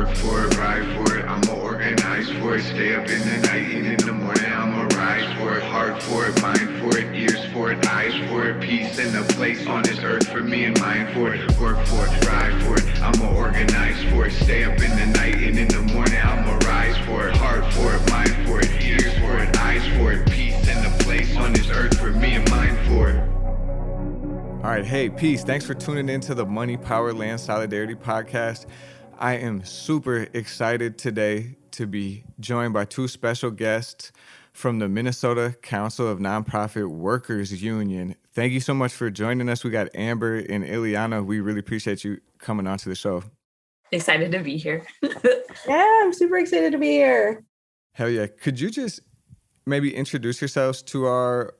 work for it, ride for it. I'ma organize for it, stay up in the night and in the morning. I'ma rise for it, heart for it, mind for it, ears for it, eyes for it. Peace in the place on this earth for me and mine for it. Work for it, ride for it. I'ma organize for it, stay up in the night and in the morning. I'ma rise for it, heart for it, mind for it, ears for it, eyes for it. Peace in the place on this earth for me and mine for it. All right, hey, peace. Thanks for tuning in to the Money, Power, Land, Solidarity podcast. I am super excited today to be joined by two special guests from the Minnesota Council of Nonprofit Workers Union. Thank you so much for joining us. We got Amber and Ileana. We really appreciate you coming onto the show. Excited to be here. Yeah, I'm super excited to be here. Hell yeah. Could you just maybe introduce yourselves to our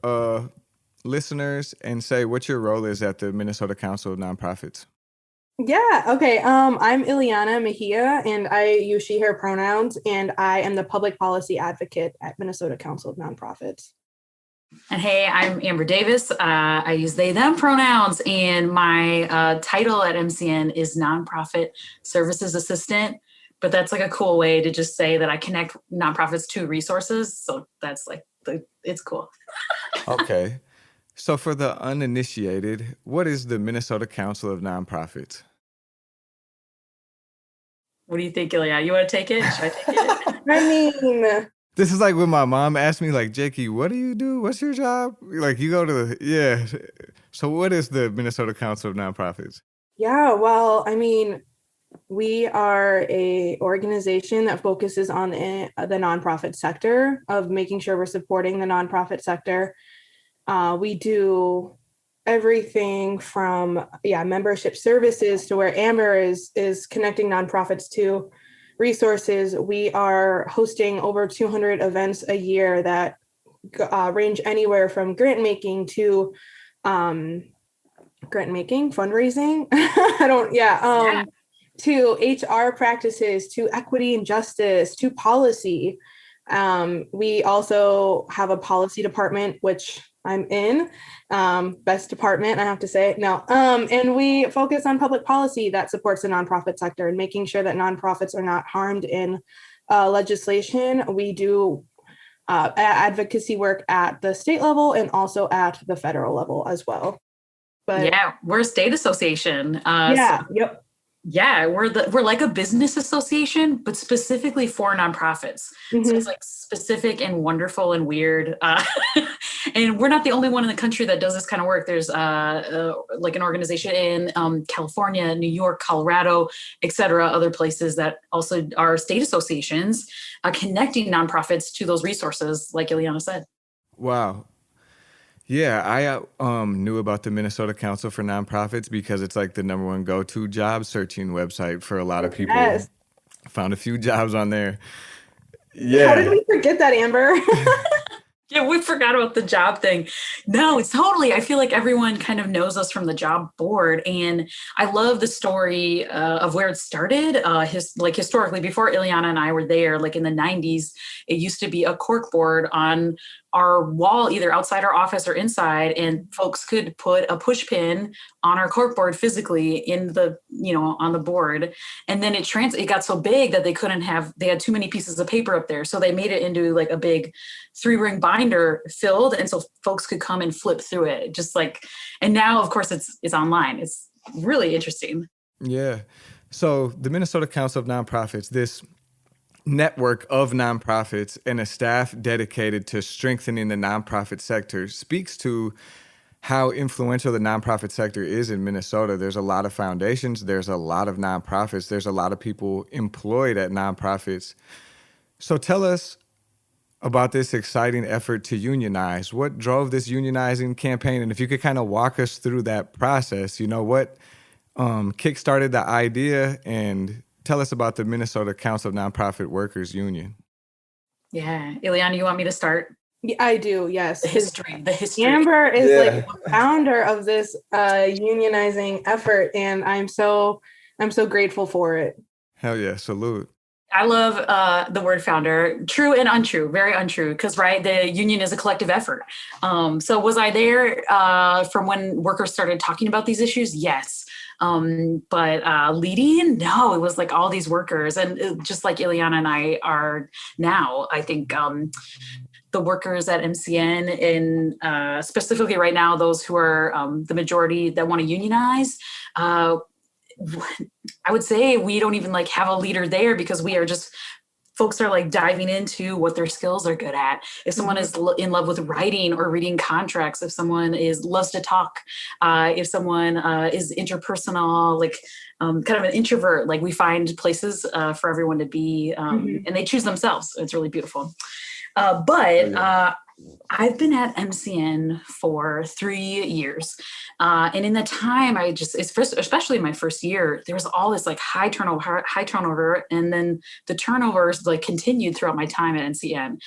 listeners and say what your role is at the Minnesota Council of Nonprofits? Yeah, okay. I'm Ileana Mejia, and I use she, her pronouns, and I am the public policy advocate at Minnesota Council of Nonprofits. And hey, I'm Amber Davis. I use they, them pronouns, and my title at MCN is Nonprofit Services Assistant. But that's like a cool way to just say that I connect nonprofits to resources. So that's like, it's cool. Okay. So for the uninitiated, what is the Minnesota Council of Nonprofits? What do you think, Ileana? You want to take it? Should I take it? I mean, This is like when my mom asked me, like, Jakey, what do you do? What's your job? Like, you go to the, yeah. So what is the Minnesota Council of Nonprofits? yeah, well, I mean, we are a organization that focuses on the nonprofit sector, of making sure we're supporting the nonprofit sector. We do everything from membership services to where Amber is connecting nonprofits to resources. We are hosting over 200 events a year that range anywhere from grant making to fundraising. To HR practices, to equity and justice, to policy. We also have a policy department, which I'm in, best department, I have to say. No, and we focus on public policy that supports the nonprofit sector and making sure that nonprofits are not harmed in legislation. We do advocacy work at the state level and also at the federal level as well. But yeah, we're a state association. Yep. Yeah, we're like a business association, but specifically for nonprofits. Mm-hmm. So it's like specific and wonderful and weird. And we're not the only one in the country that does this kind of work. There's like an organization in California, New York, Colorado, et cetera, other places that also are state associations connecting nonprofits to those resources, like Ileana said. Wow. Yeah, I knew about the Minnesota Council for Nonprofits because it's like the number one go-to job searching website for a lot of people. Yes. Found a few jobs on there. Yeah. How did we forget that, Amber? Yeah, we forgot about the job thing. No, it's totally, I feel like everyone kind of knows us from the job board. And I love the story of where it started. Historically, before Ileana and I were there, like in the 90s, it used to be a cork board on our wall, either outside our office or inside, and folks could put a push pin on our corkboard physically in the, on the board. And then it got so big that they had too many pieces of paper up there. So they made it into like a big 3-ring binder filled. And so folks could come and flip through it, and now of course it's online. It's really interesting. Yeah. So the Minnesota Council of Nonprofits, this network of nonprofits and a staff dedicated to strengthening the nonprofit sector, speaks to how influential the nonprofit sector is in Minnesota. There's a lot of foundations, there's a lot of nonprofits, there's a lot of people employed at nonprofits. So tell us about this exciting effort to unionize. What drove this unionizing campaign? And if you could kind of walk us through that process, what kickstarted the idea, and tell us about the Minnesota Council of Nonprofit Workers Union. Yeah. Ileana, you want me to start? Yeah, I do, yes. The history. Amber is like the founder of this unionizing effort, and I'm so grateful for it. Hell yeah, salute. I love the word founder, true and untrue, very untrue, because, right, the union is a collective effort. So was I there from when workers started talking about these issues? Yes. But leading, no, it was like all these workers, and just like Ileana and I are now, I think the workers at MCN, and specifically right now, those who are the majority that want to unionize, I would say we don't even like have a leader there, because we are just, folks are like diving into what their skills are good at. If someone is in love with writing or reading contracts, if someone loves to talk, if someone is interpersonal, like kind of an introvert, like we find places for everyone to be, and they choose themselves. It's really beautiful. But I've been at MCN for 3 years. And in the time, especially my first year, there was all this like high turnover. And then the turnovers like continued throughout my time at MCN.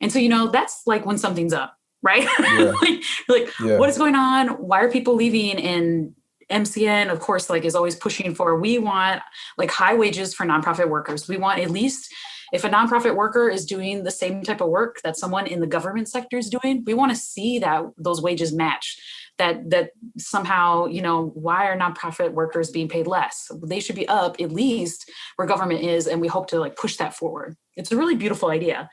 And so, that's like when something's up, right? Yeah. What is going on? Why are people leaving? And MCN, of course, like is always pushing for, we want like high wages for nonprofit workers. We want at least, if a nonprofit worker is doing the same type of work that someone in the government sector is doing, we want to see that those wages match. That somehow, why are nonprofit workers being paid less? They should be up at least where government is, and we hope to like push that forward. It's a really beautiful idea.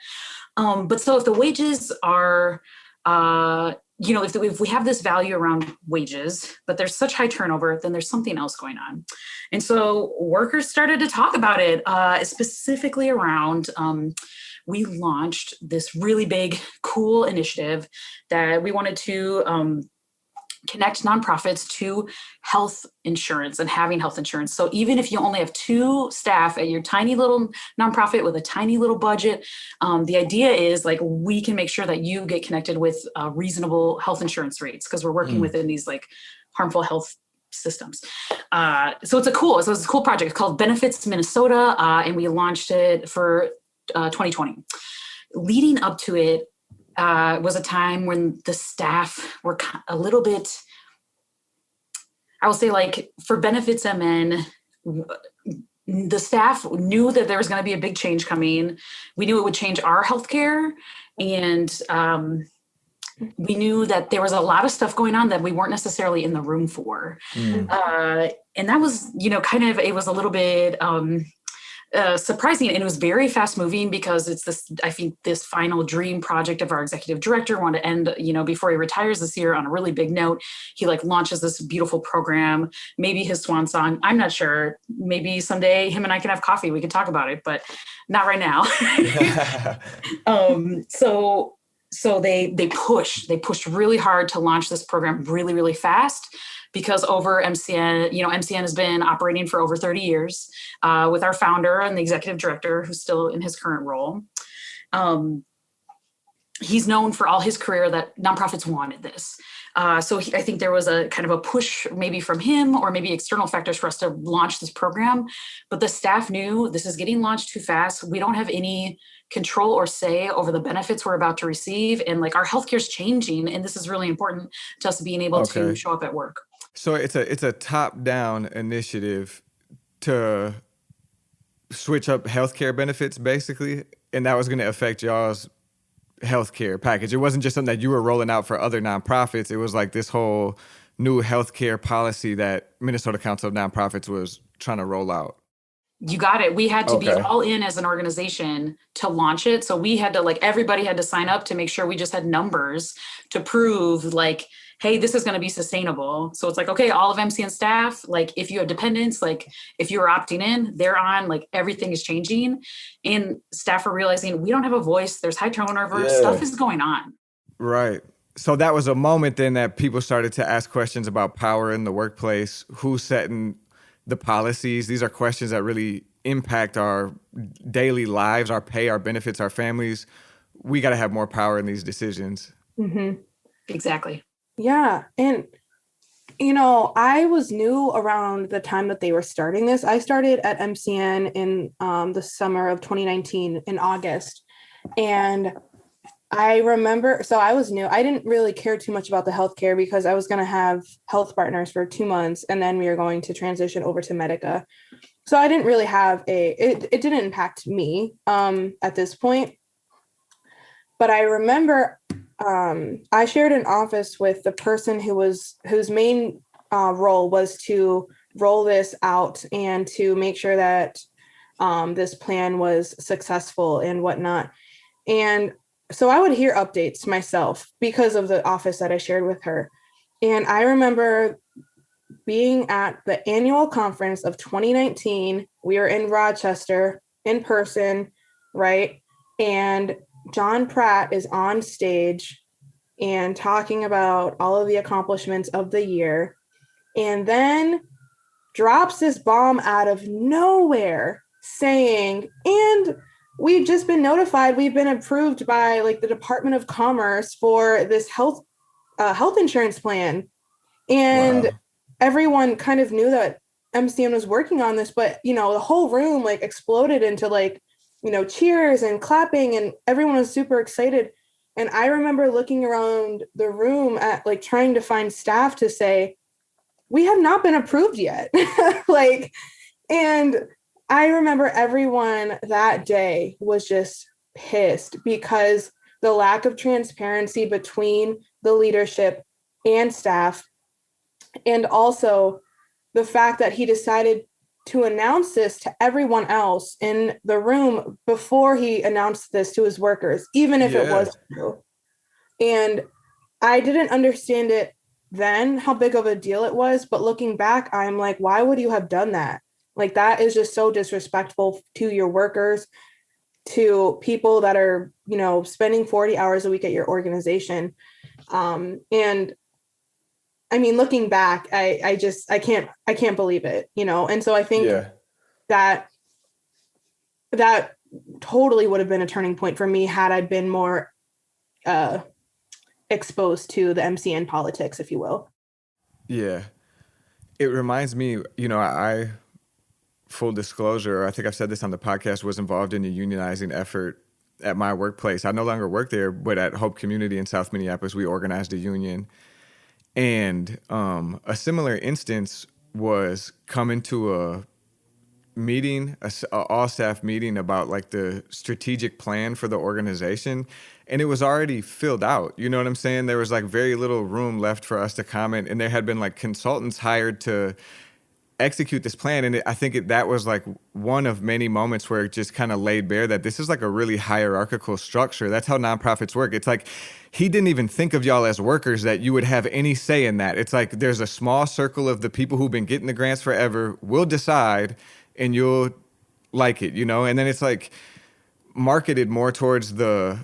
But so if the wages are, if we have this value around wages, but there's such high turnover, then there's something else going on. And so workers started to talk about it, specifically around, we launched this really big, cool initiative that we wanted to connect nonprofits to health insurance and having health insurance. So even if you only have 2 staff at your tiny little nonprofit with a tiny little budget, the idea is like we can make sure that you get connected with reasonable health insurance rates, because we're working within these like harmful health systems. So it's a cool project. It's called Benefits Minnesota, and we launched it for 2020. Leading up to it, was a time when the staff were a little bit, I will say, like for Benefits MN, the staff knew that there was going to be a big change coming. We knew it would change our healthcare, and we knew that there was a lot of stuff going on that we weren't necessarily in the room for. And that was, it was a little bit surprising, and it was very fast moving, because it's this final dream project of our executive director. Wanted to end, before he retires this year, on a really big note. He like launches this beautiful program, maybe his swan song. I'm not sure. Maybe someday him and I can have coffee. We can talk about it, but not right now. So they pushed really hard to launch this program really, really fast, because over MCN, MCN has been operating for over 30 years with our founder and the executive director, who's still in his current role. He's known for all his career that nonprofits wanted this. So I think there was a kind of a push maybe from him, or maybe external factors, for us to launch this program. But the staff knew this is getting launched too fast. We don't have any control or say over the benefits we're about to receive. And like our healthcare is changing. And this is really important to us being able to show up at work. So it's a top-down initiative to switch up healthcare benefits, basically, and that was going to affect y'all's healthcare package. It wasn't just something that you were rolling out for other nonprofits. It was like this whole new healthcare policy that Minnesota Council of Nonprofits was trying to roll out. You got it. We had to be all in as an organization to launch it. So we had to everybody had to sign up to make sure we just had numbers to prove hey, this is going to be sustainable. So it's okay, all of MCN staff, if you have dependents, if you're opting in, they're on, everything is changing, and staff are realizing we don't have a voice. There's high turnover, stuff is going on. Right. So that was a moment then that people started to ask questions about power in the workplace, who's setting the policies. These are questions that really impact our daily lives, our pay, our benefits, our families. We got to have more power in these decisions. Mm-hmm. Exactly. Yeah. And, I was new around the time that they were starting this. I started at MCN in the summer of 2019 in August. And I remember, so I was new. I didn't really care too much about the healthcare, because I was going to have health partners for 2 months, and then we were going to transition over to Medica. So I didn't really have it didn't impact me at this point. But I remember I shared an office with the person whose main role was to roll this out and to make sure that this plan was successful and whatnot. And so I would hear updates myself because of the office that I shared with her. And I remember being at the annual conference of 2019. We were in Rochester in person, right? And John Pratt is on stage and talking about all of the accomplishments of the year, and then drops this bomb out of nowhere saying, and we've just been notified, we've been approved by like the Department of Commerce for this health insurance plan. And Wow. everyone kind of knew that MCN was working on this, but the whole room like exploded into like, cheers and clapping, and everyone was super excited. And I remember looking around the room at like trying to find staff to say, we have not been approved yet. Like, and I remember everyone that day was just pissed because the lack of transparency between the leadership and staff, and also the fact that he decided to announce this to everyone else in the room before he announced this to his workers, even if it was true. And I didn't understand it then, how big of a deal it was. But looking back, I'm like, why would you have done that? Like, that is just so disrespectful to your workers, to people that are, spending 40 hours a week at your organization. And I mean, looking back, I can't believe it, And so I think that totally would have been a turning point for me had I been more exposed to the MCN politics, if you will. Yeah. It reminds me, I full disclosure, I think I've said this on the podcast, was involved in a unionizing effort at my workplace. I no longer work there, but at Hope Community in South Minneapolis, we organized a union. And a similar instance was coming to a meeting, a all staff meeting about like the strategic plan for the organization. And it was already filled out. You know what I'm saying? There was like very little room left for us to comment. And there had been like consultants hired to execute this plan. And I think that was like one of many moments where it just kind of laid bare that this is like a really hierarchical structure. That's how nonprofits work. It's like he didn't even think of y'all as workers that you would have any say in that. It's like there's a small circle of the people who've been getting the grants forever will decide and you'll like it, And then it's like marketed more towards the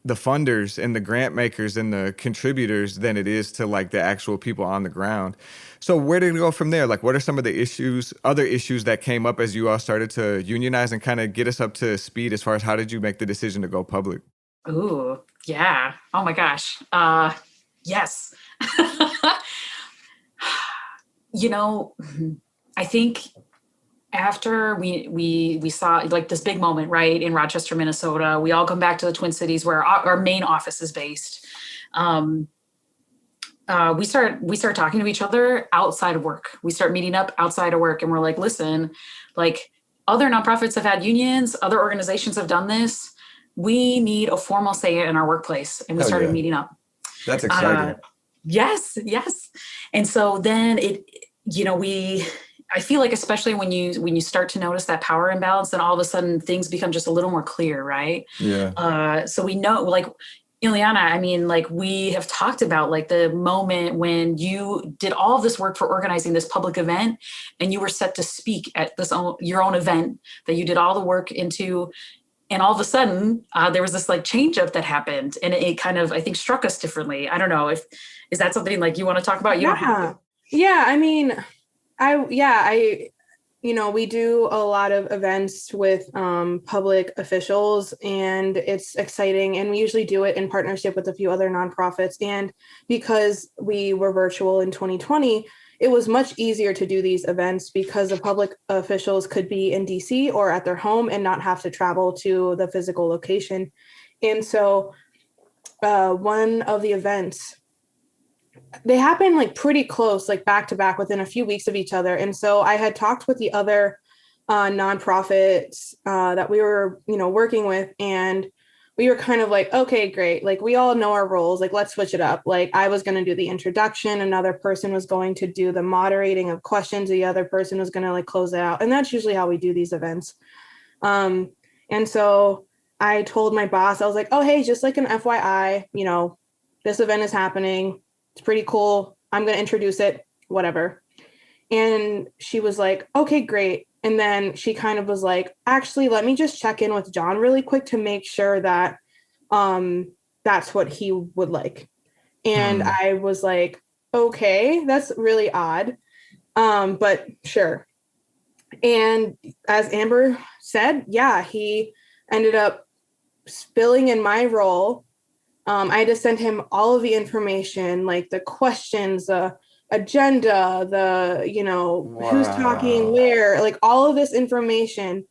funders and the grant makers and the contributors than it is to like the actual people on the ground. So where did it go from there? Like, what are some of the other issues that came up as you all started to unionize, and kind of get us up to speed as far as how did you make the decision to go public? Ooh, yeah. Oh my gosh. Yes. I think after we saw like this big moment, right, in Rochester, Minnesota, we all come back to the Twin Cities where our main office is based. We start talking to each other outside of work. We start meeting up outside of work, and we're like, listen, like other nonprofits have had unions, other organizations have done this. We need a formal say in our workplace. And we started meeting up. That's exciting. Yes. And so then I feel like, especially when you start to notice that power imbalance, then all of a sudden things become just a little more clear, right? Yeah. So we know, like, Ileana, I mean, like, we have talked about like the moment when you did all of this work for organizing this public event, and you were set to speak at your own event that you did all the work into, and all of a sudden there was this like change up that happened, and it kind of, I think, struck us differently. I don't know is that something like you want to talk about? You don't have to. Yeah. I mean, we do a lot of events with public officials, and it's exciting. And we usually do it in partnership with a few other nonprofits. And because we were virtual in 2020, it was much easier to do these events because the public officials could be in DC or at their home and not have to travel to the physical location. And so one of the events, they happened like pretty close, like back to back within a few weeks of each other. And so I had talked with the other nonprofits that we were, working with, and we were kind of like, okay, great. Like we all know our roles. Like, let's switch it up. Like I was going to do the introduction. Another person was going to do the moderating of questions. The other person was going to like close it out. And that's usually how we do these events. And so I told my boss, I was like, oh, hey, just like an FYI, you know, this event is happening. It's pretty cool. I'm going to introduce it, whatever. And she was like, okay, great. And then she kind of was like, actually, let me just check in with John really quick to make sure that that's what he would like. And I was like, okay, that's really odd. But sure. And as Amber said, yeah, he ended up spilling in my role. I had to send him all of the information, like the questions, the agenda, the, you know, who's talking where, like all of this information.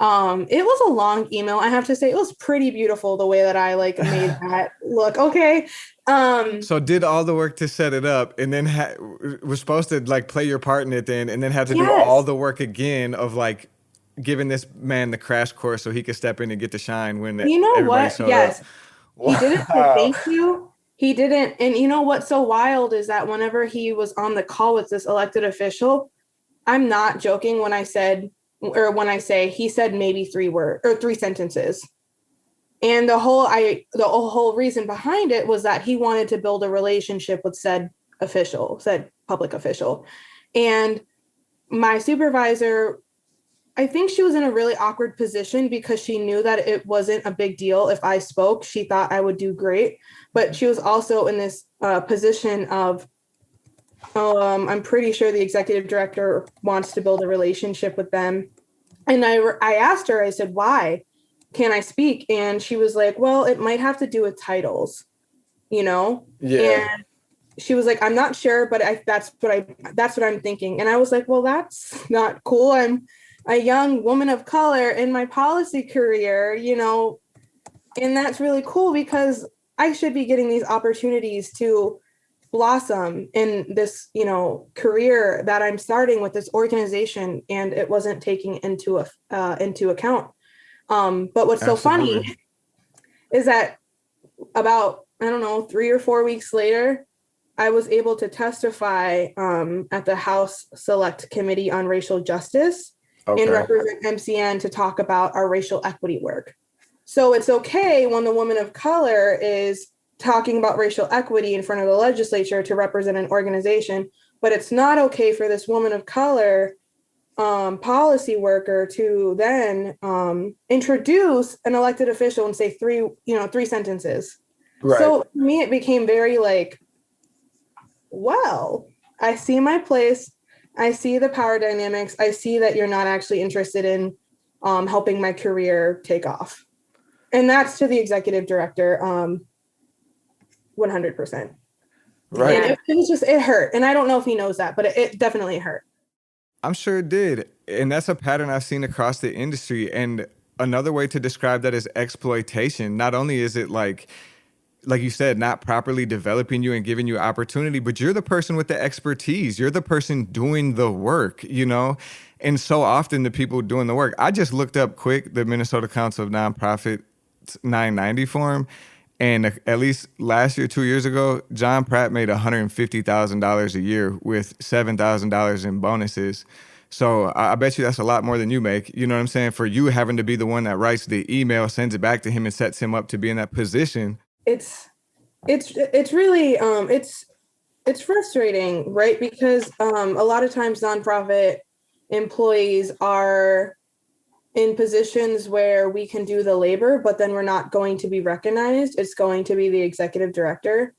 It was a long email. I have to say it was pretty beautiful the way that I like made that look. Okay. So did all the work to set it up and then was supposed to like play your part in it then, and then had to do all the work again of like giving this man the crash course so he could step in and get to shine when you know what? Yes. Wow. He didn't say thank you. He didn't. And you know what's so wild is that whenever he was on the call with this elected official, I'm not joking when I said, or when I say he said maybe 3 sentences. And the whole reason behind it was that he wanted to build a relationship with said public official. And my supervisor, I think she was in a really awkward position because she knew that it wasn't a big deal if I spoke. She thought I would do great, but she was also in this position of, I'm pretty sure the executive director wants to build a relationship with them. And I asked her, I said, why can't I speak? And she was like, well, it might have to do with titles, you know? Yeah. And she was like, I'm not sure, but that's what I'm thinking. And I was like, well, that's not cool. I'm a young woman of color in my policy career, you know, and that's really cool because I should be getting these opportunities to blossom in this, you know, career that I'm starting with this organization, and it wasn't taking into account. But what's so funny is that about, I don't know, 3 or 4 weeks later, I was able to testify at the House Select Committee on Racial Justice and represent MCN to talk about our racial equity work. So it's okay when the woman of color is talking about racial equity in front of the legislature to represent an organization, but it's not okay for this woman of color policy worker to then introduce an elected official and say 3 sentences. Right. So for me, it became very like, well, I see my place. I see the power dynamics. I see that you're not actually interested in helping my career take off. And that's to the executive director, 100%. Right. And it was just, it hurt. And I don't know if he knows that, but it definitely hurt. I'm sure it did. And that's a pattern I've seen across the industry. And another way to describe that is exploitation. Not only is it like you said, not properly developing you and giving you opportunity, but you're the person with the expertise. You're the person doing the work, you know? And so often the people doing the work, I just looked up quick the Minnesota Council of Nonprofit 990 form. And at least last year, 2 years ago, John Pratt made $150,000 a year with $7,000 in bonuses. So I bet you that's a lot more than you make. You know what I'm saying? For you having to be the one that writes the email, sends it back to him, and sets him up to be in that position. It's really it's frustrating, right? Because a lot of times nonprofit employees are in positions where we can do the labor, but then we're not going to be recognized. It's going to be the executive director.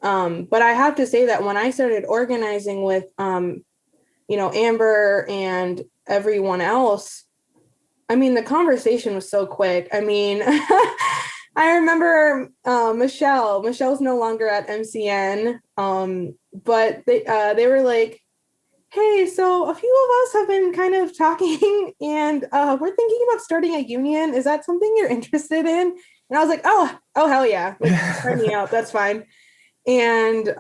But I have to say that when I started organizing with, Amber and everyone else, I mean, the conversation was so quick. I mean, I remember Michelle's no longer at MCN, but they were like, hey, so a few of us have been kind of talking and we're thinking about starting a union. Is that something you're interested in? And I was like, oh, hell yeah. Like, try me out. That's fine. And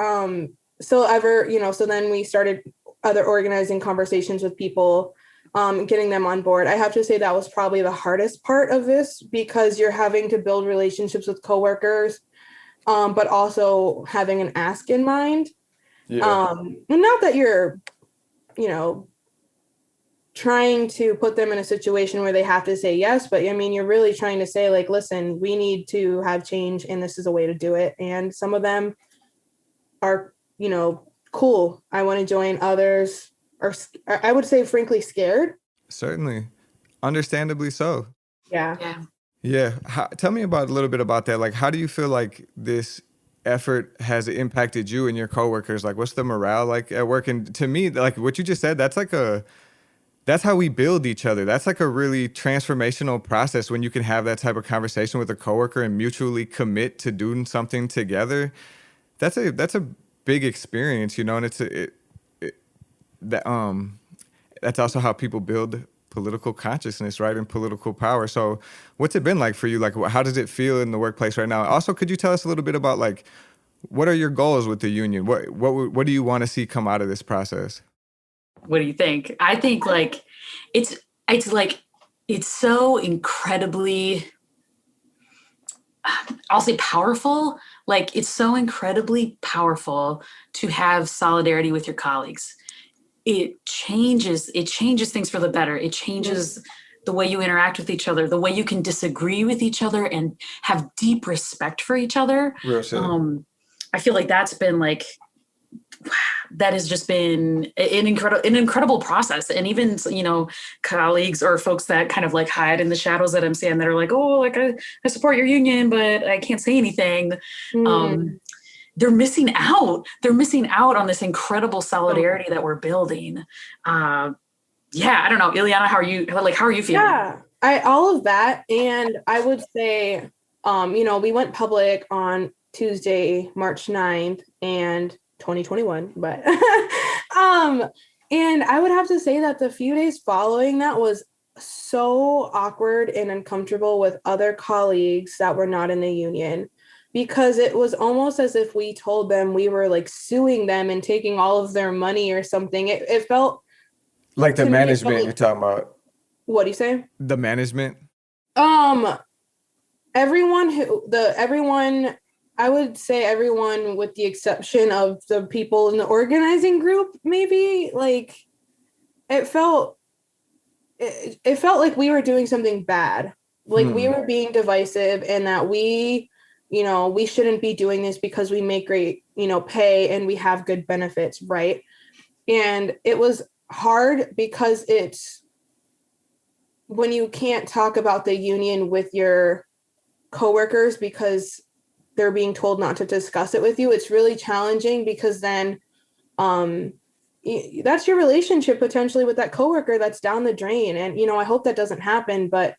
so then we started other organizing conversations with people. getting them on board. I have to say that was probably the hardest part of this, because you're having to build relationships with coworkers, but also having an ask in mind. Yeah. And not that you're, you know, trying to put them in a situation where they have to say yes, but I mean, you're really trying to say, like, listen, we need to have change, and this is a way to do it. And some of them are, cool, I want to join. Others are, I would say, frankly, scared. Certainly. Understandably so. Yeah. Yeah. Yeah. Tell me about a little bit about that. Like, how do you feel like this effort has impacted you and your coworkers? Like, what's the morale like at work? And to me, like what you just said, that's how we build each other. That's like a really transformational process when you can have that type of conversation with a coworker and mutually commit to doing something together. That's a big experience, and that's also how people build political consciousness, right? And political power. So what's it been like for you? Like, how does it feel in the workplace right now? Also, could you tell us a little bit about, like, what are your goals with the union? What do you want to see come out of this process? What do you think? I think like it's so incredibly, I'll say powerful. Like, it's so incredibly powerful to have solidarity with your colleagues. It changes things for the better. It changes the way you interact with each other, the way you can disagree with each other and have deep respect for each other. Real shit. I feel like that's been like, that has just been an incredible process. And even, colleagues or folks that kind of like hide in the shadows at MCN that are like, oh, like I support your union, but I can't say anything. They're missing out. They're missing out on this incredible solidarity that we're building. I don't know. Ileana, how are you feeling? Yeah, all of that. And I would say, we went public on Tuesday, March 9th, and 2021, but and I would have to say that the few days following that was so awkward and uncomfortable with other colleagues that were not in the union, because it was almost as if we told them we were like suing them and taking all of their money or something. It felt like the management you're talking about. What do you say? The management? Everyone, I would say everyone with the exception of the people in the organizing group, maybe, like, it felt like we were doing something bad. Like we were being divisive, and that we shouldn't be doing this because we make great, pay and we have good benefits. Right. And it was hard because it's when you can't talk about the union with your coworkers because they're being told not to discuss it with you. It's really challenging, because then that's your relationship potentially with that coworker that's down the drain. And, I hope that doesn't happen, but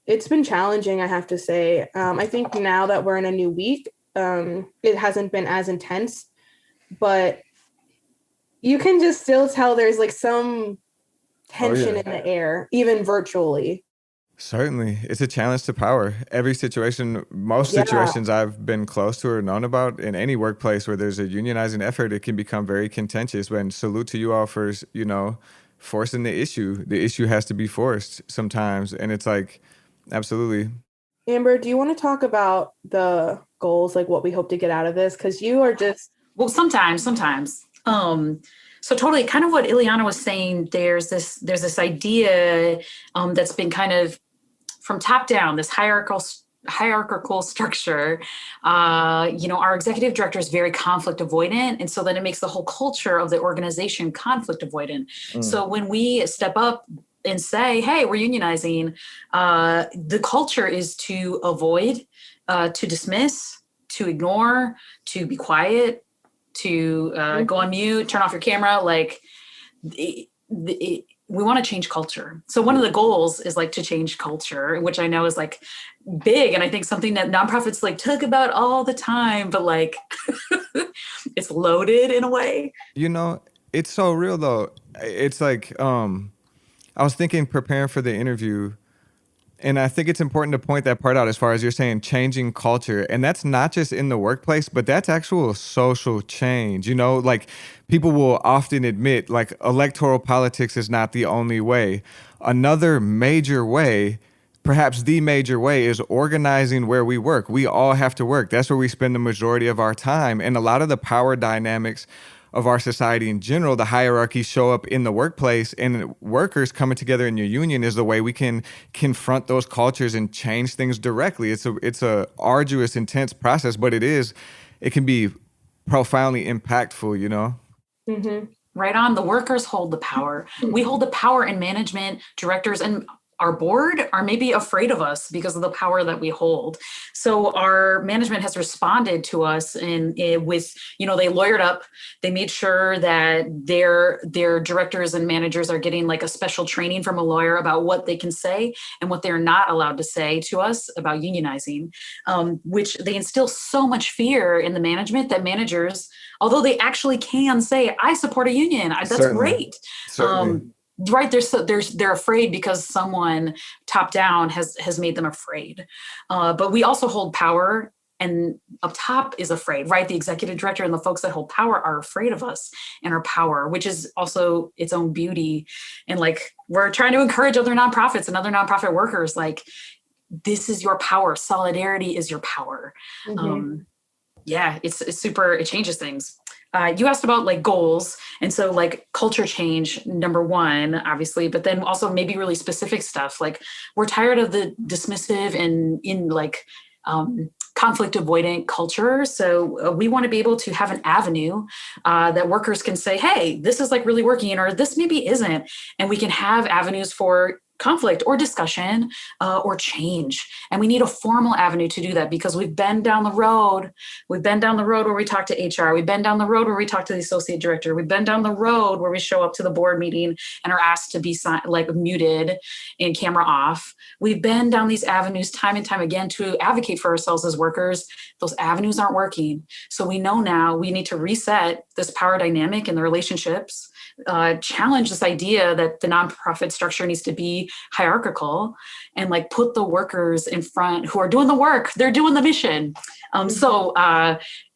it's been challenging, I have to say. I think now that we're in a new week, it hasn't been as intense, but you can just still tell there's like some tension in the air, even virtually. Certainly. It's a challenge to power. Every situation, most situations I've been close to or known about in any workplace where there's a unionizing effort, it can become very contentious. When salute to you all for, forcing the issue. The issue has to be forced sometimes. And it's like, absolutely. Amber, do you want to talk about the goals, like what we hope to get out of this? Because you are just... Well, sometimes. So totally kind of what Ileana was saying, there's this idea that's been kind of from top down, this hierarchical structure. Our executive director is very conflict avoidant. And so then it makes the whole culture of the organization conflict avoidant. So when we step up and say, hey, we're unionizing, the culture is to avoid, to dismiss, to ignore, to be quiet, to go on mute, turn off your camera. Like we want to change culture. So one of the goals is like to change culture, which I know is like big. And I think something that nonprofits like talk about all the time, but like it's loaded in a way. It's so real though. It's like, I was thinking, preparing for the interview, And I think it's important to point that part out as far as you're saying changing culture. And that's not just in the workplace, but that's actual social change. You know, like people will often admit like electoral politics is not the only way. Another major way, perhaps the major way, is organizing where we work. We all have to work. That's where we spend the majority of our time. And a lot of the power dynamics of our society in general, the hierarchies show up in the workplace, and workers coming together in your union is the way we can confront those cultures and change things directly. It's a arduous, intense process, but it can be profoundly impactful, you know? Mm-hmm. Right on. The workers hold the power. We hold the power, and management, directors, and our board are maybe afraid of us because of the power that we hold. So our management has responded to us with, they lawyered up. They made sure that their directors and managers are getting like a special training from a lawyer about what they can say and what they're not allowed to say to us about unionizing, which they instill so much fear in the management that managers, although they actually can say, I support a union. That's Certainly. great. Certainly. Right. They're afraid because someone top down has made them afraid. But we also hold power, and up top is afraid, right? The executive director and the folks that hold power are afraid of us and our power, which is also its own beauty. And like, we're trying to encourage other nonprofits and other nonprofit workers, like, this is your power. Solidarity is your power. Mm-hmm. It's super, it changes things. You asked about like goals. And so like culture change, number one, obviously, but then also maybe really specific stuff. Like, we're tired of the dismissive and conflict avoidant culture. So we want to be able to have an avenue that workers can say, hey, this is like really working, or this maybe isn't. And we can have avenues for conflict or discussion or change. And we need a formal avenue to do that, because we've been down the road. We've been down the road where we talk to HR. We've been down the road where we talk to the associate director. We've been down the road where we show up to the board meeting and are asked to be muted and camera off. We've been down these avenues time and time again to advocate for ourselves as workers. Those avenues aren't working. So we know now we need to reset this power dynamic in the relationships, challenge this idea that the nonprofit structure needs to be hierarchical, and like put the workers in front who are doing the work. They're doing the mission. So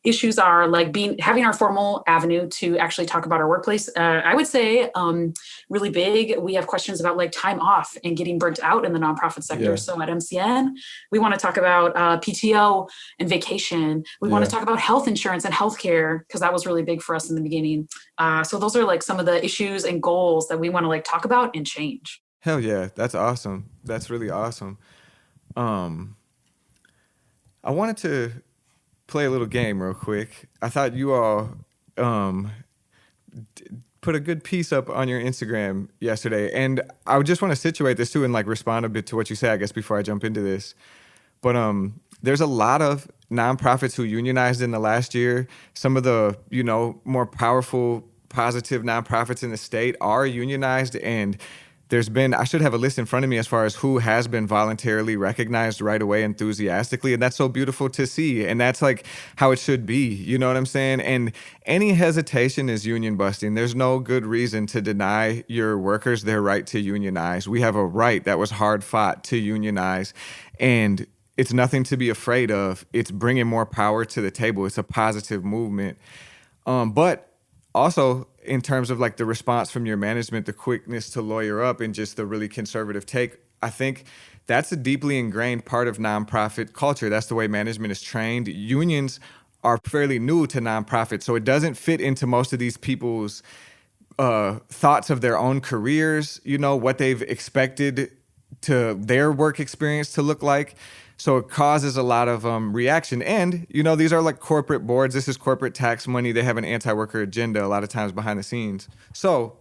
issues are like having our formal avenue to actually talk about our workplace. I would say really big. We have questions about like time off and getting burnt out in the nonprofit sector. Yeah. So at MCN, we want to talk about PTO and vacation. We want to talk about health insurance and healthcare, because that was really big for us in the beginning. So those are like some of the issues and goals that we want to like talk about and change. Hell yeah. That's awesome. That's really awesome. I wanted to play a little game real quick. I thought you all put a good piece up on your Instagram yesterday, and I just want to situate this too and like respond a bit to what you say, I guess, before I jump into this. But there's a lot of nonprofits who unionized in the last year. Some of the, more powerful, positive nonprofits in the state are unionized, and I should have a list in front of me as far as who has been voluntarily recognized right away enthusiastically. And that's so beautiful to see. And that's like how it should be. You know what I'm saying? And any hesitation is union busting. There's no good reason to deny your workers their right to unionize. We have a right that was hard fought to unionize. And it's nothing to be afraid of. It's bringing more power to the table. It's a positive movement. But also, in terms of like the response from your management, the quickness to lawyer up and just the really conservative take, I think that's a deeply ingrained part of nonprofit culture. That's the way management is trained. Unions are fairly new to nonprofits, so it doesn't fit into most of these people's thoughts of their own careers, what they've expected to their work experience to look like. So it causes a lot of reaction. And, these are like corporate boards. This is corporate tax money. They have an anti-worker agenda a lot of times behind the scenes. So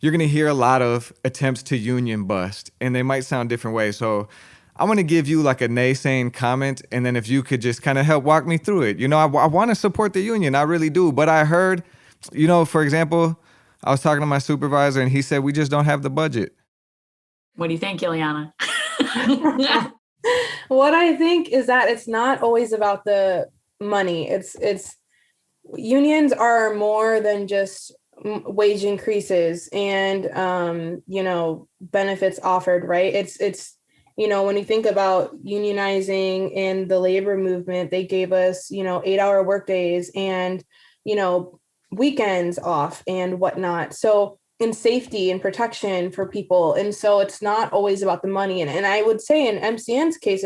you're going to hear a lot of attempts to union bust, and they might sound different ways. So I want to give you like a naysaying comment, and then if you could just kind of help walk me through it. I want to support the union. I really do. But I heard, for example, I was talking to my supervisor, and he said, we just don't have the budget. What do you think, Ileana? What I think is that it's not always about the money. It's unions are more than just wage increases and benefits offered, right? It's When you think about unionizing and the labor movement, they gave us, 8-hour workdays and, weekends off and whatnot. So, in safety and protection for people. And so it's not always about the money. And I would say in MCN's case,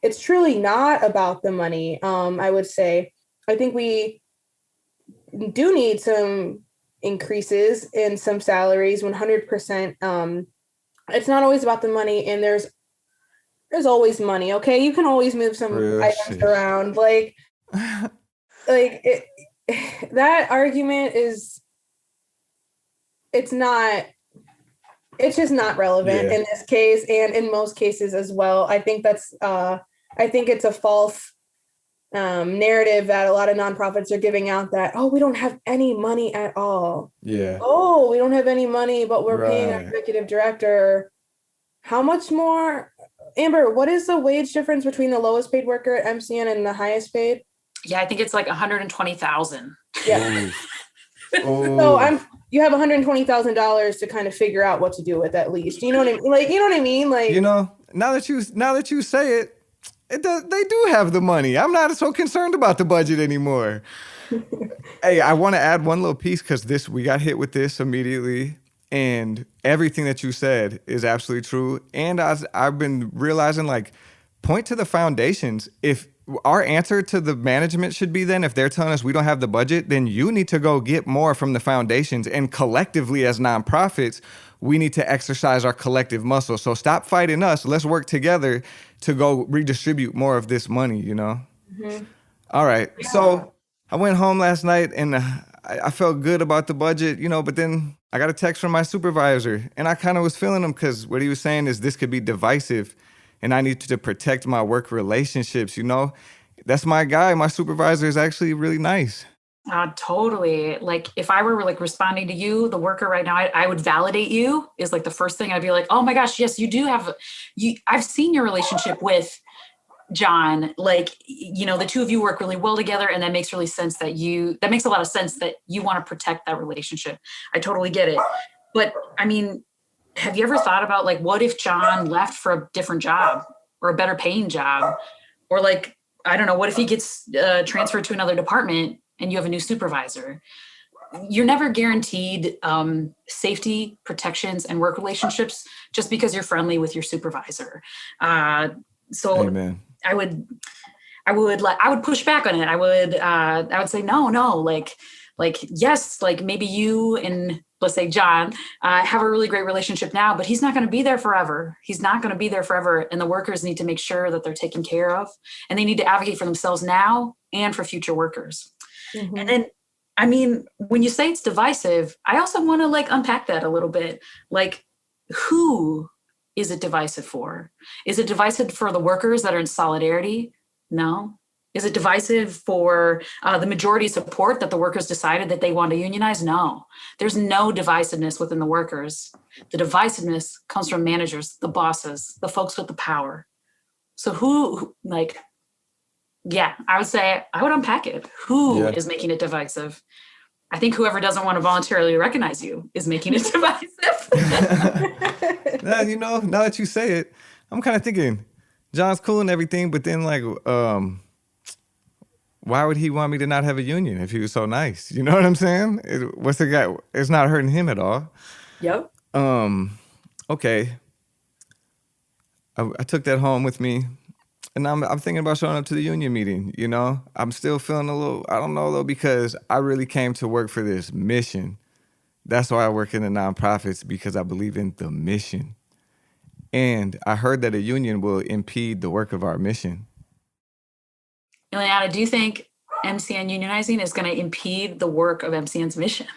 it's truly not about the money. I would say, I think we do need some increases in some salaries, 100%. It's not always about the money, and there's always money. Okay, you can always move some Real items shit. around. Like that argument is, it's just not relevant in this case, and in most cases as well. I think it's a false narrative that a lot of nonprofits are giving out, that, oh, we don't have any money at all. Yeah. Oh, we don't have any money, but we're paying our Right. executive director. How much more? Amber, what is the wage difference between the lowest paid worker at MCN and the highest paid? Yeah, I think it's like 120,000. Yeah. Oh. So you have $120,000 to kind of figure out what to do with, at least. You know what I mean? Like, you know what I mean? Like, now that you say it, they do have the money. I'm not so concerned about the budget anymore. Hey, I want to add one little piece, because we got hit with this immediately, and everything that you said is absolutely true. And I've been realizing, like, point to the foundations. If our answer to the management should be, then, if they're telling us we don't have the budget, then you need to go get more from the foundations. And collectively as nonprofits, we need to exercise our collective muscle. So stop fighting us. Let's work together to go redistribute more of this money, Mm-hmm. All right. Yeah. So I went home last night and I felt good about the budget, but then I got a text from my supervisor, and I kind of was feeling him, because what he was saying is this could be divisive, and I need to protect my work relationships. That's my guy. My supervisor is actually really nice. Totally. Like, if I were like responding to you, the worker right now, I would validate you, is like the first thing. I'd be like, oh my gosh, yes, you do have, I've seen your relationship with John. Like, the two of you work really well together, and that makes that makes a lot of sense that you want to protect that relationship. I totally get it. But I mean, have you ever thought about, like, what if John left for a different job or a better paying job? Or, like, I don't know, what if he gets transferred to another department and you have a new supervisor? You're never guaranteed safety, protections, and work relationships just because you're friendly with your supervisor. So Amen. I would push back on it. I would say, no, like, yes, like, maybe you and, let's say, John have a really great relationship now, but he's not going to be there forever. And the workers need to make sure that they're taken care of, and they need to advocate for themselves now and for future workers. Mm-hmm. And then, I mean, when you say it's divisive, I also want to, like, unpack that a little bit. Like, who is it divisive for? Is it divisive for the workers that are in solidarity? No. Is it divisive for the majority support that the workers decided that they want to unionize? No. There's no divisiveness within the workers. The divisiveness comes from managers, the bosses, the folks with the power. So I would say I would unpack it. Who is making it divisive? I think whoever doesn't want to voluntarily recognize you is making it divisive. Now that you say it, I'm kind of thinking, John's cool and everything, but then, like, why would he want me to not have a union if he was so nice? You know what I'm saying? What's the guy? It's not hurting him at all. Yep. Okay. I took that home with me, and I'm thinking about showing up to the union meeting. I'm still feeling a little, I don't know though, because I really came to work for this mission. That's why I work in the nonprofits, because I believe in the mission. And I heard that a union will impede the work of our mission. Ileana, do you think MCN unionizing is going to impede the work of MCN's mission?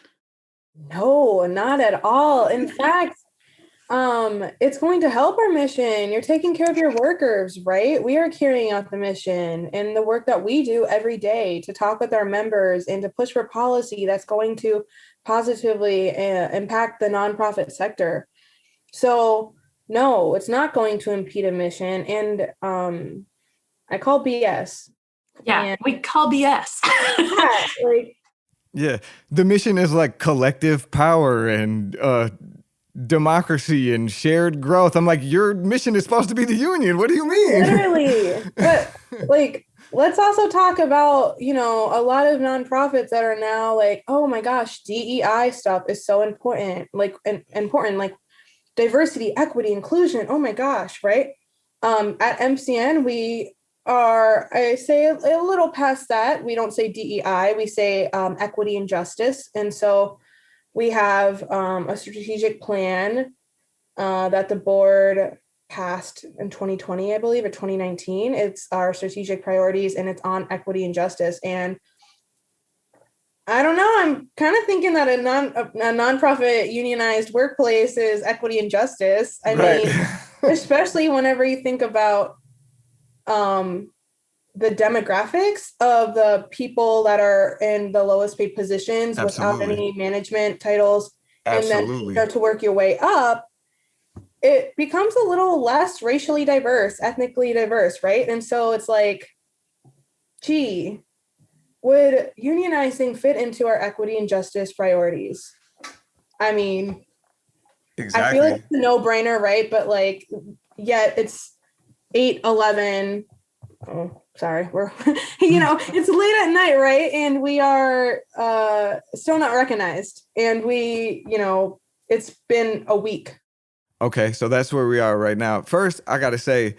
No, not at all. In fact, it's going to help our mission. You're taking care of your workers, right? We are carrying out the mission and the work that we do every day to talk with our members and to push for policy that's going to positively impact the nonprofit sector. So no, it's not going to impede a mission. And I call BS. Yeah, we call BS. The mission is like collective power and democracy and shared growth. I'm like, your mission is supposed to be the union. What do you mean? Literally. But like, let's also talk about, a lot of nonprofits that are now like, oh my gosh, DEI stuff is so important. Like diversity, equity, inclusion. Oh my gosh, right? At MCN, we are, I say a little past that. We don't say DEI, we say equity and justice. And so we have a strategic plan that the board passed in 2020, I believe, or 2019. It's our strategic priorities, and it's on equity and justice. And I don't know, I'm kind of thinking that a nonprofit unionized workplace is equity and justice. I mean, especially whenever you think about the demographics of the people that are in the lowest paid positions without any management titles, and then you start to work your way up, it becomes a little less racially diverse, ethnically diverse, right? And so it's like, gee, would unionizing fit into our equity and justice priorities? I mean, exactly. I feel like it's a no-brainer, right? But like, yet it's 8:11. Oh, sorry, we're it's late at night, right? And we are still not recognized, and we it's been a week. Okay, so that's where we are right now. First, I gotta say,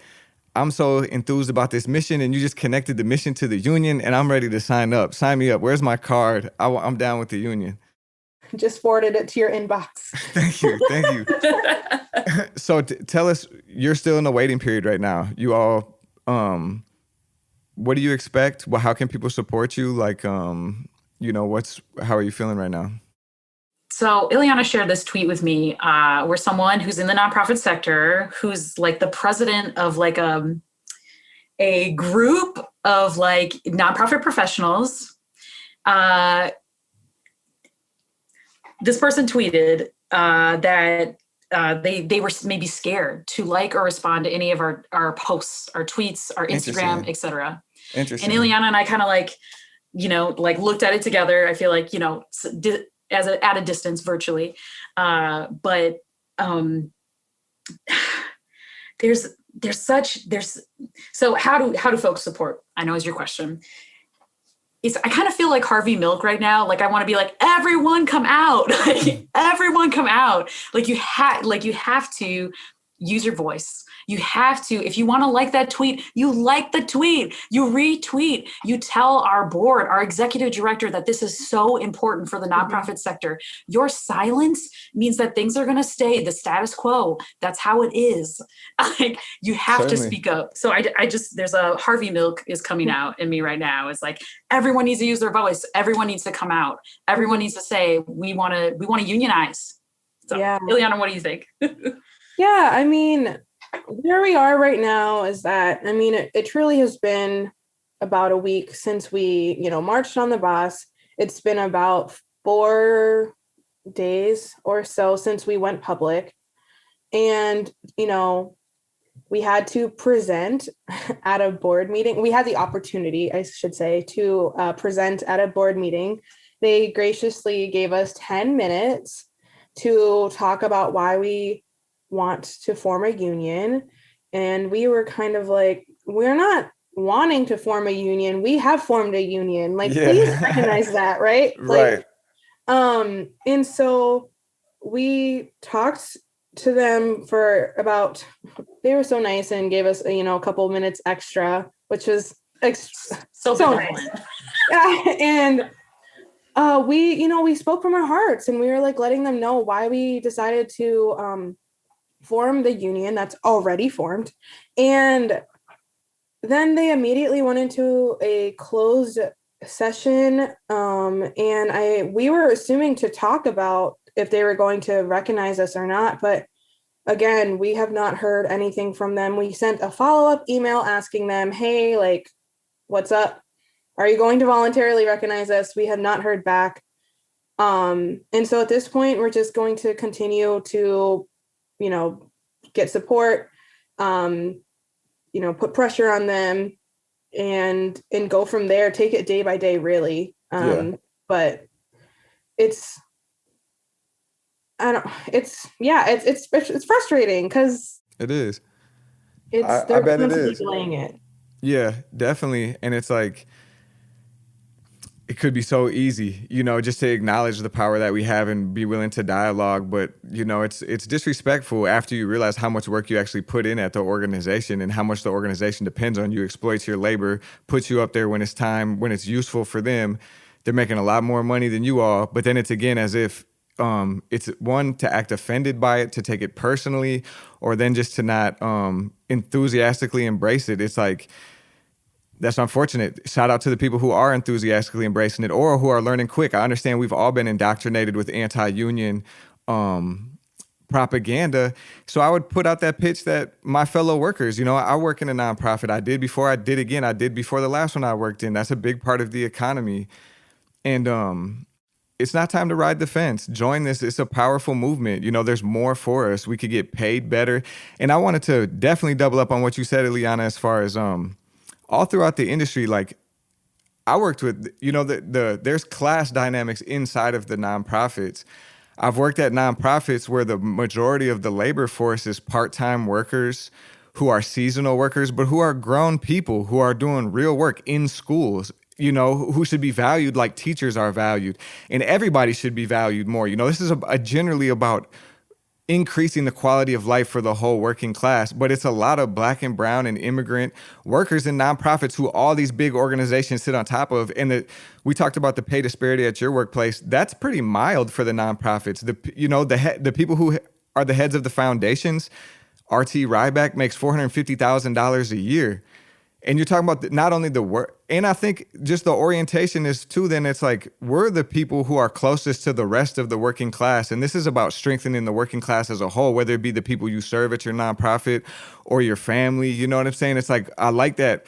I'm so enthused about this mission, and you just connected the mission to the union, and I'm ready to sign up. Sign me up. Where's my card? I'm down with the union. Just forwarded it to your inbox. Thank you. So tell us, you're still in the waiting period right now. You all, what do you expect? Well, how can people support you? Like, how are you feeling right now? So Ileana shared this tweet with me where someone who's in the nonprofit sector, who's like the president of like a group of like nonprofit professionals, this person tweeted that they were maybe scared to like or respond to any of our posts, our tweets, our Instagram, etc. Interesting. And Ileana and I kind of like, looked at it together. I feel like, at a distance virtually. But so how do folks support? I know is your question. I kind of feel like Harvey Milk right now. Like I want to be like, everyone come out, everyone come out. Like you have to use your voice. You have to, if you want to like that tweet, you like the tweet, you retweet, you tell our board, our executive director that this is so important for the nonprofit sector. Your silence means that things are going to stay the status quo. That's how it is. Like you have to speak up. So I just, there's a Harvey Milk is coming out in me right now. It's like, everyone needs to use their voice. Everyone needs to come out. Everyone needs to say, we want to unionize. So yeah. Ileana, what do you think? Yeah, I mean, where we are right now is that, it truly has been about a week since we, marched on the bus. It's been about 4 days or so since we went public. And, we had to present at a board meeting. We had the opportunity, I should say, to present at a board meeting. They graciously gave us 10 minutes to talk about why we want to form a union. And we were kind of like, we're not wanting to form a union. We have formed a union. Like, please recognize that, right? Right. And so we talked to them for about, they were so nice and gave us, a couple minutes extra, which was so nice. Yeah. And we spoke from our hearts, and we were like letting them know why we decided to form the union that's already formed. And then they immediately went into a closed session. And we were assuming to talk about if they were going to recognize us or not. But again, we have not heard anything from them. We sent a follow-up email asking them, hey, like, what's up? Are you going to voluntarily recognize us? We have not heard back. And so at this point, we're just going to continue to get support, put pressure on them and go from there, take it day by day, really. But it's frustrating because It is. I they're bet it constantly is. delaying it. Yeah, definitely. And it's like, it could be so easy, just to acknowledge the power that we have and be willing to dialogue. But, it's disrespectful after you realize how much work you actually put in at the organization and how much the organization depends on you, exploits your labor, puts you up there when it's time, when it's useful for them. They're making a lot more money than you are. But then it's again as if it's one, to act offended by it, to take it personally, or then just to not enthusiastically embrace it. It's like, that's unfortunate. Shout out to the people who are enthusiastically embracing it or who are learning quick. I understand we've all been indoctrinated with anti-union propaganda. So I would put out that pitch that my fellow workers, I work in a nonprofit. I did before I did before the last one I worked in. That's a big part of the economy. And it's not time to ride the fence. Join this. It's a powerful movement. There's more for us. We could get paid better. And I wanted to definitely double up on what you said, Ileana, as far as all throughout the industry, like I worked with, there's class dynamics inside of the nonprofits. I've worked at nonprofits where the majority of the labor force is part-time workers who are seasonal workers, but who are grown people who are doing real work in schools, who should be valued like teachers are valued. And everybody should be valued more. This is generally about increasing the quality of life for the whole working class, but it's a lot of Black and brown and immigrant workers in nonprofits who all these big organizations sit on top of. And we talked about the pay disparity at your workplace. That's pretty mild for the nonprofits. The people who are the heads of the foundations, RT Ryback makes $450,000 a year. And you're talking about not only the work, and I think just the orientation is too, then it's like, we're the people who are closest to the rest of the working class. And this is about strengthening the working class as a whole, whether it be the people you serve at your nonprofit or your family. You know what I'm saying? It's like, I like that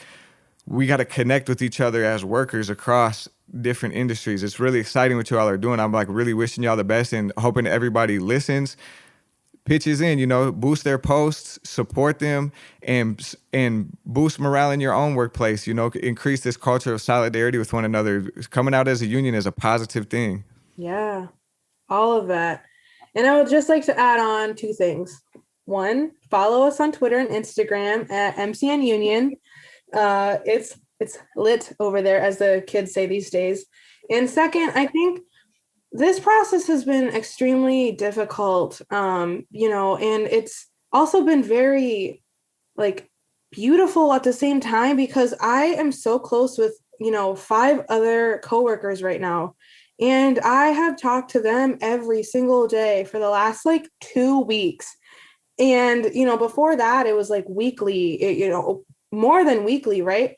we got to connect with each other as workers across different industries. It's really exciting what you all are doing. I'm like really wishing y'all the best and hoping everybody listens, pitches in, boost their posts, support them, and boost morale in your own workplace, increase this culture of solidarity with one another. Coming out as a union is a positive thing. Yeah, all of that. And I would just like to add on two things. One, follow us on Twitter and Instagram at MCN Union. It's lit over there, as the kids say these days. And second, I think this process has been extremely difficult, and it's also been very beautiful at the same time, because I am so close with, 5 other coworkers right now. And I have talked to them every single day for the last 2 weeks. And, before that, it was weekly, more than weekly, right?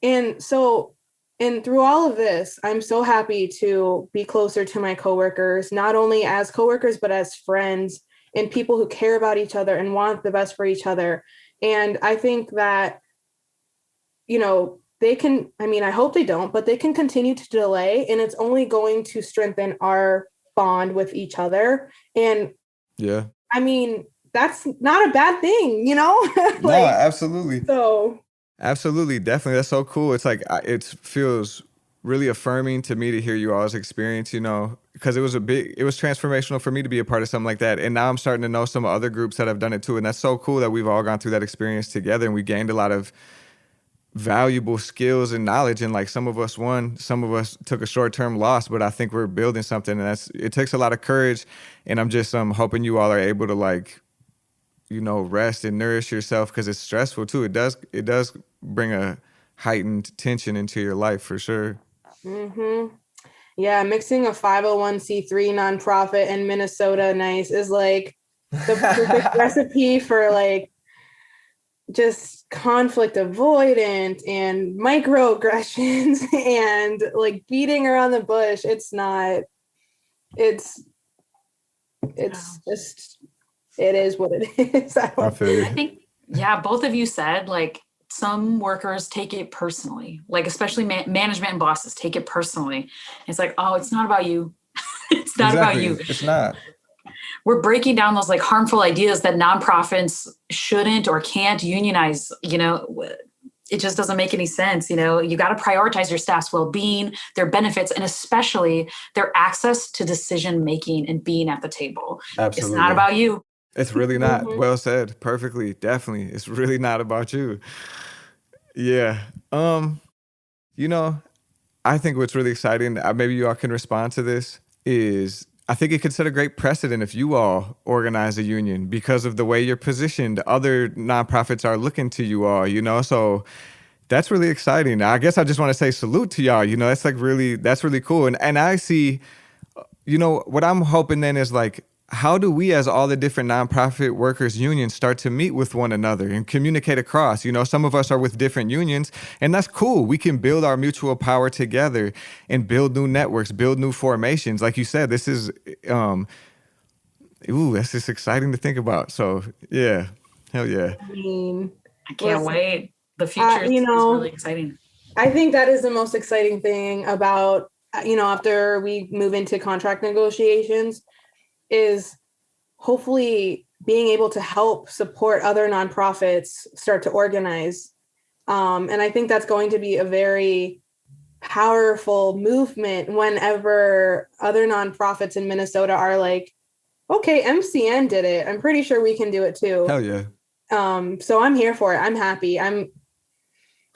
And so, and through all of this, I'm so happy to be closer to my coworkers, not only as coworkers, but as friends and people who care about each other and want the best for each other. And I think that, they can, I hope they don't, but they can continue to delay, and it's only going to strengthen our bond with each other. And yeah, that's not a bad thing, No, absolutely. So absolutely, definitely. That's so cool. It's like, it feels really affirming to me to hear you all's experience, because it was transformational for me to be a part of something like that. And now I'm starting to know some other groups that have done it too. And that's so cool that we've all gone through that experience together, and we gained a lot of valuable skills and knowledge. And some of us won, some of us took a short-term loss, but I think we're building something, and it takes a lot of courage. And I'm just hoping you all are able to rest and nourish yourself, because it's stressful too. It does bring a heightened tension into your life for sure. Mm-hmm. Yeah, mixing a 501c3 nonprofit and Minnesota nice is the perfect recipe for just conflict avoidant and microaggressions and beating around the bush. It's just, it is what it is. I feel you. I think, yeah, both of you said some workers take it personally, especially management and bosses take it personally. It's oh, it's not about you. It's not about you. It's not. We're breaking down those harmful ideas that nonprofits shouldn't or can't unionize. it just doesn't make any sense. You know, you got to prioritize your staff's well-being, their benefits, and especially their access to decision-making and being at the table. Absolutely. It's not about you. It's really not. Well said. Perfectly. Definitely. It's really not about you. Yeah. You know, I think what's really exciting, maybe you all can respond to this, is I think it could set a great precedent if you all organize a union because of the way you're positioned. Other nonprofits are looking to you all, you know, so that's really exciting. I guess I just want to say salute to y'all. You know, that's really cool. And I see, you know, what I'm hoping then is like, how do we as all the different nonprofit workers unions start to meet with one another and communicate across? You know, some of us are with different unions, and that's cool. We can build our mutual power together and build new networks, build new formations. Like you said, this is, that's just exciting to think about. So yeah, hell yeah. I mean, I can't wait. The future is really exciting. I think that is the most exciting thing about, you know, after we move into contract negotiations, is hopefully being able to help support other nonprofits start to organize. And I think that's going to be a very powerful movement whenever other nonprofits in Minnesota are like, okay, MCN did it. I'm pretty sure we can do it too. Hell yeah. So I'm here for it. I'm happy. I'm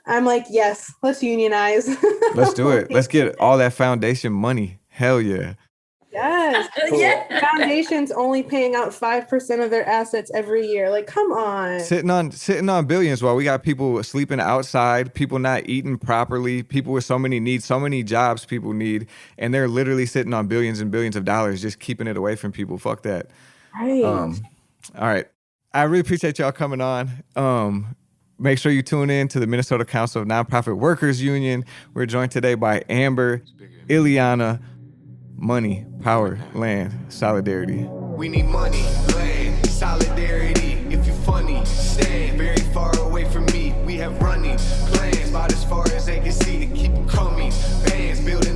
like, yes, let's unionize. Let's do it. Let's get all that foundation money. Hell yeah. Yes. Cool. Yeah. Foundation's only paying out 5% of their assets every year. Like, come on. Sitting on billions while we got people sleeping outside, people not eating properly, people with so many needs, so many jobs people need, and they're literally sitting on billions and billions of dollars just keeping it away from people. Fuck that. Right. All right. I really appreciate y'all coming on. Make sure you tune in to the Minnesota Council of Nonprofit Workers Union. We're joined today by Amber, Ileana. Money, power, land, solidarity. We need money, land, solidarity. If you funny, stand very far away from me. We have running plans about as far as they can see to keep them coming. Bands building